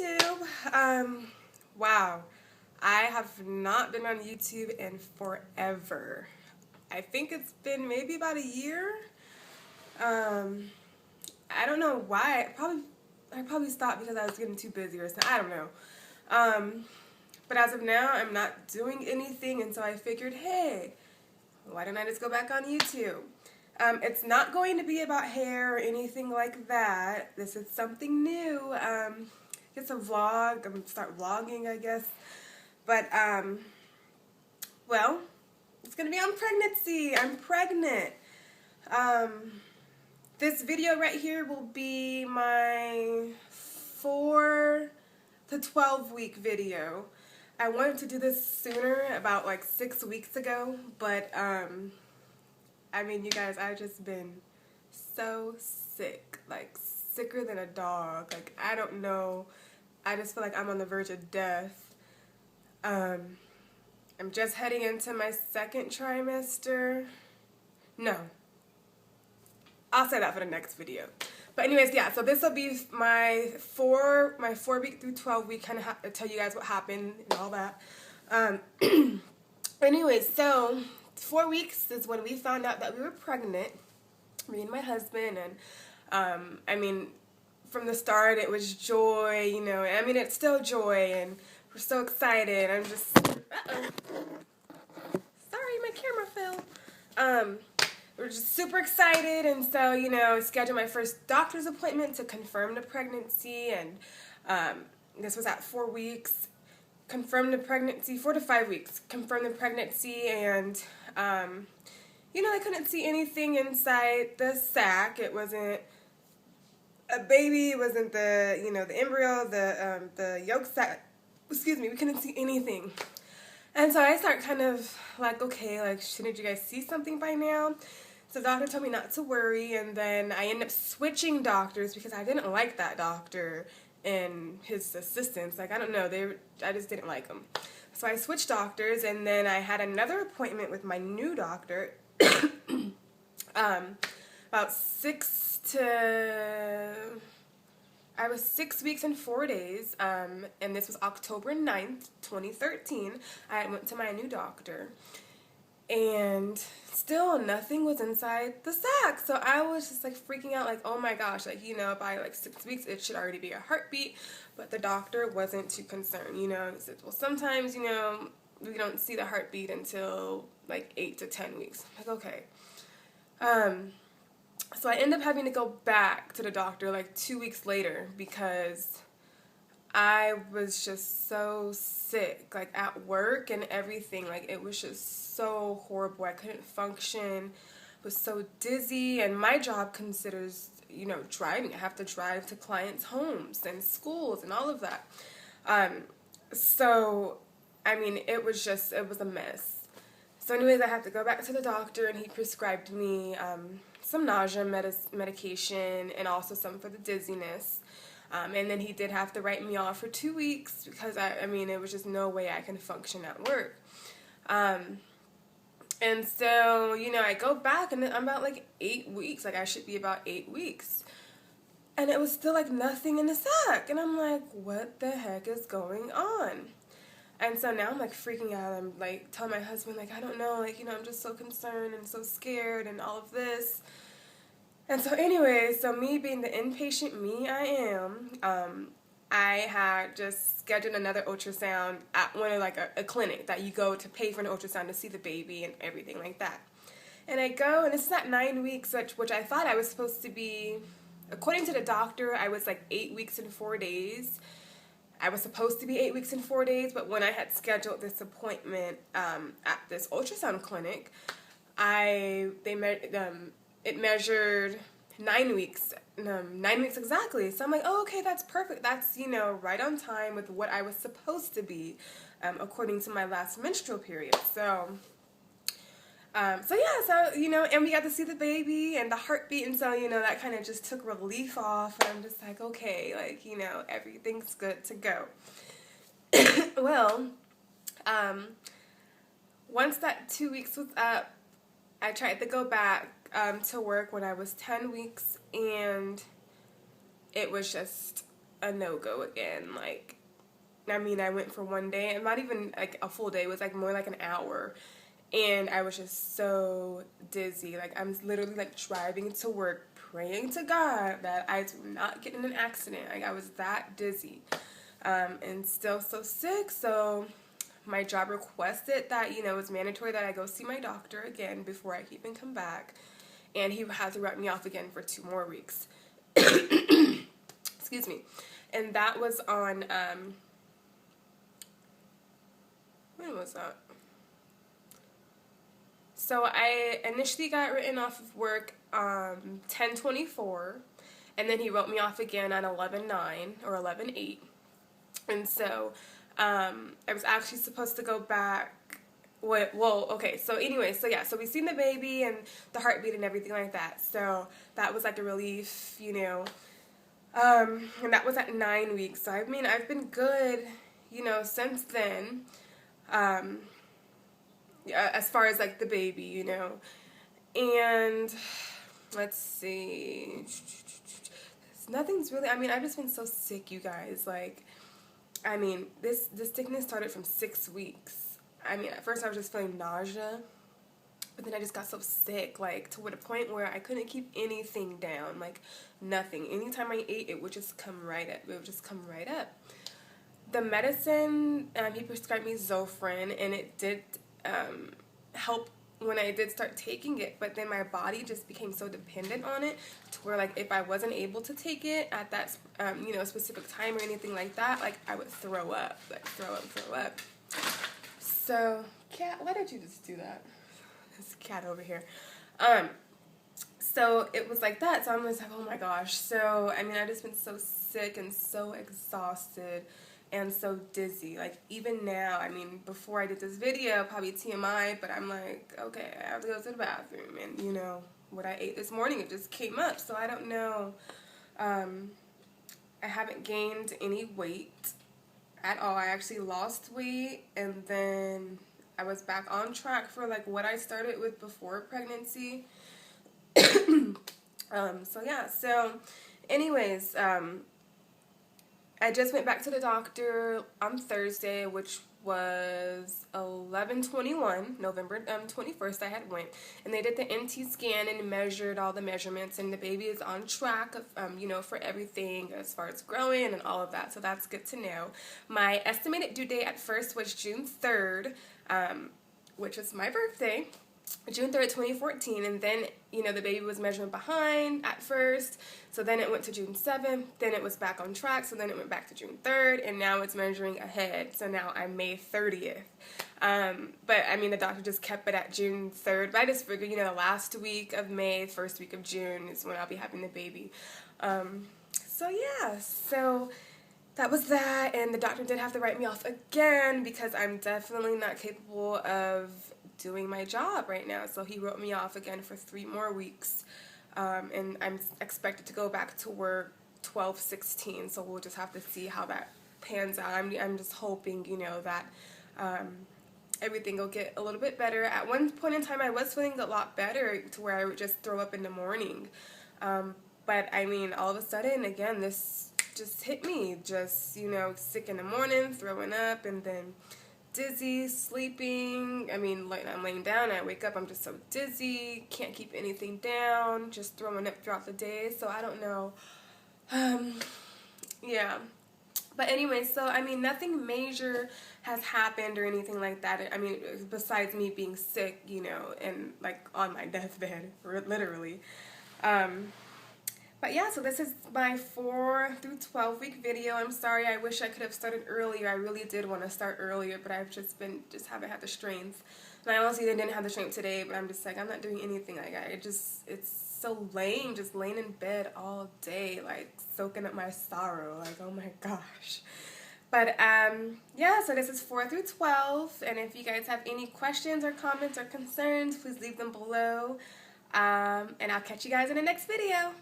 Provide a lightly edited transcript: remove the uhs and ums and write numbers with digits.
YouTube. Wow, I have not been on YouTube in forever. I think it's been maybe about a year. I don't know why. I probably stopped because I was getting too busy or something. I don't know. But as of now, I'm not doing anything, and so I figured, hey, why don't I just go back on YouTube? It's not going to be about hair or anything like that. This is something new. It's a vlog. I'm going to start vlogging, I guess. But, well, it's going to be on pregnancy. I'm pregnant. This video right here will be my 4 to 12 week video. I wanted to do this sooner, about like 6 weeks ago, but I mean, you guys, I've just been so sick, like sicker than a dog. Like, I don't know, I just feel like I'm on the verge of death. I'm just heading into my second trimester. No, I'll say that for the next video. But anyways, yeah, so this will be my 4 week through 12 week, kind of tell you guys what happened and all that. Anyways, so 4 weeks is when we found out that we were pregnant, me and my husband, and I mean, from the start it was joy, you know. I mean, it's still joy, and we're so excited. I'm just, sorry, my camera fell. We're just super excited, and so, you know, scheduled my first doctor's appointment to confirm the pregnancy, and this was at 4 weeks. Confirmed the pregnancy, 4 to 5 weeks. Confirmed the pregnancy, and you know, I couldn't see anything inside the sac. It wasn't a baby. It wasn't the, you know, the embryo, the yolk sac. Excuse me. We couldn't see anything. And so I start kind of like, okay, like, shouldn't you guys see something by now? So the doctor told me not to worry, and then I ended up switching doctors because I didn't like that doctor and his assistants. Like, I don't know, I just didn't like them. So I switched doctors, and then I had another appointment with my new doctor about 6 weeks and 4 days, and this was October 9th, 2013. I went to my new doctor, and still nothing was inside the sac. So I was just like freaking out, like, oh my gosh, like, you know, by like 6 weeks it should already be a heartbeat. But the doctor wasn't too concerned, you know. He said, well, sometimes, you know, we don't see the heartbeat until like 8 to 10 weeks. I'm like, okay. So I ended up having to go back to the doctor like 2 weeks later because I was just so sick, like at work and everything. Like, it was just so horrible. I couldn't function, was so dizzy, and my job considers, you know, driving. I have to drive to clients' homes and schools and all of that. So, I mean, it was a mess. So anyways, I had to go back to the doctor, and he prescribed me some nausea medication and also some for the dizziness. And then he did have to write me off for 2 weeks because, I mean, it was just no way I can function at work. And so, you know, I go back, and I'm about like 8 weeks. Like, I should be about 8 weeks. And it was still like nothing in the sac. And I'm like, what the heck is going on? And so now I'm like freaking out. I'm like telling my husband, like, I don't know, like, you know, I'm just so concerned and so scared and all of this. And so anyway, so me being the impatient me I am, I had just scheduled another ultrasound at one of like a clinic that you go to pay for an ultrasound to see the baby and everything like that. And I go, and it's at 9 weeks, which I thought I was supposed to be, according to the doctor, I was like 8 weeks and 4 days. I was supposed to be 8 weeks and 4 days, but when I had scheduled this appointment at this ultrasound clinic, it measured 9 weeks, 9 weeks exactly. So I'm like, oh, okay, that's perfect. That's, you know, right on time with what I was supposed to be, according to my last menstrual period. So yeah, so, you know, and we got to see the baby and the heartbeat, and so, you know, that kind of just took relief off, and I'm just like, okay, like, you know, everything's good to go. Well, once that 2 weeks was up, I tried to go back to work when I was 10 weeks, and it was just a no-go again. Like, I mean, I went for one day, and not even like a full day, it was like more like an hour. And I was just so dizzy. Like, I'm literally like driving to work, praying to God that I do not get in an accident. Like, I was that dizzy. And still so sick. So my job requested that, you know, it's mandatory that I go see my doctor again before I even come back. And he had to write me off again for 2 more weeks. Excuse me. And that was on, when was that? So I initially got written off of work 10/24, and then he wrote me off again on 11/9 or 11/8. And so I was actually supposed to go back. Well, okay, so anyway, so yeah, so we seen the baby and the heartbeat and everything like that. So that was like a relief, you know. And that was at 9 weeks. So I mean, I've been good, you know, since then. As far as like the baby, you know. And let's see. Nothing's really, I mean, I've just been so sick, you guys. Like, I mean, this sickness started from 6 weeks. I mean, at first I was just feeling nausea, but then I just got so sick, like, to the point where I couldn't keep anything down, like, nothing. Anytime I ate, it would just come right up. It would just come right up. The medicine, he prescribed me Zofran, and it did help when I did start taking it, but then my body just became so dependent on it to where, like, if I wasn't able to take it at that, you know, specific time or anything like that, like, I would throw up, like, throw up. So, cat, why did you just do that? This cat over here. So it was like that, so I'm just like, oh my gosh. So, I mean, I've just been so sick and so exhausted and so dizzy. Like, even now, I mean, before I did this video, probably TMI, but I'm like, okay, I have to go to the bathroom. And, you know, what I ate this morning, it just came up. So I don't know. I haven't gained any weight at all. I actually lost weight, and then I was back on track for, like, what I started with before pregnancy. So, yeah. So, anyways, I just went back to the doctor on Thursday, which was 11/21, November 21st. I had went, and they did the NT scan and measured all the measurements, and the baby is on track of, you know, for everything as far as growing and all of that. So that's good to know. My estimated due date at first was June 3rd, which is my birthday. June 3rd, 2014, and then, you know, the baby was measuring behind at first, so then it went to June 7th, then it was back on track, so then it went back to June 3rd, and now it's measuring ahead, so now I'm May 30th. But, I mean, the doctor just kept it at June 3rd, but I just figured, you know, the last week of May, first week of June is when I'll be having the baby. So, yeah, so that was that, and the doctor did have to write me off again because I'm definitely not capable of doing my job right now. So he wrote me off again for 3 more weeks, and I'm expected to go back to work 12/16. So we'll just have to see how that pans out. I'm just hoping, you know, that everything will get a little bit better. At one point in time, I was feeling a lot better to where I would just throw up in the morning, but I mean, all of a sudden, again, this just hit me. Just, you know, sick in the morning, throwing up, and then dizzy, sleeping. I mean, like, I'm laying down, I wake up, I'm just so dizzy, can't keep anything down, just throwing up throughout the day, so I don't know. Yeah. But anyway, so, I mean, nothing major has happened or anything like that. I mean, besides me being sick, you know, and, like, on my deathbed, literally. But yeah, so this is my 4 through 12 week video. I'm sorry, I wish I could have started earlier. I really did want to start earlier, but I've just haven't had the strength. And I honestly didn't have the strength today, but I'm just like, I'm not doing anything like that. It's so lame, just laying in bed all day, like, soaking up my sorrow. Like, oh my gosh. But, yeah, so this is 4 through 12, and if you guys have any questions or comments or concerns, please leave them below. And I'll catch you guys in the next video.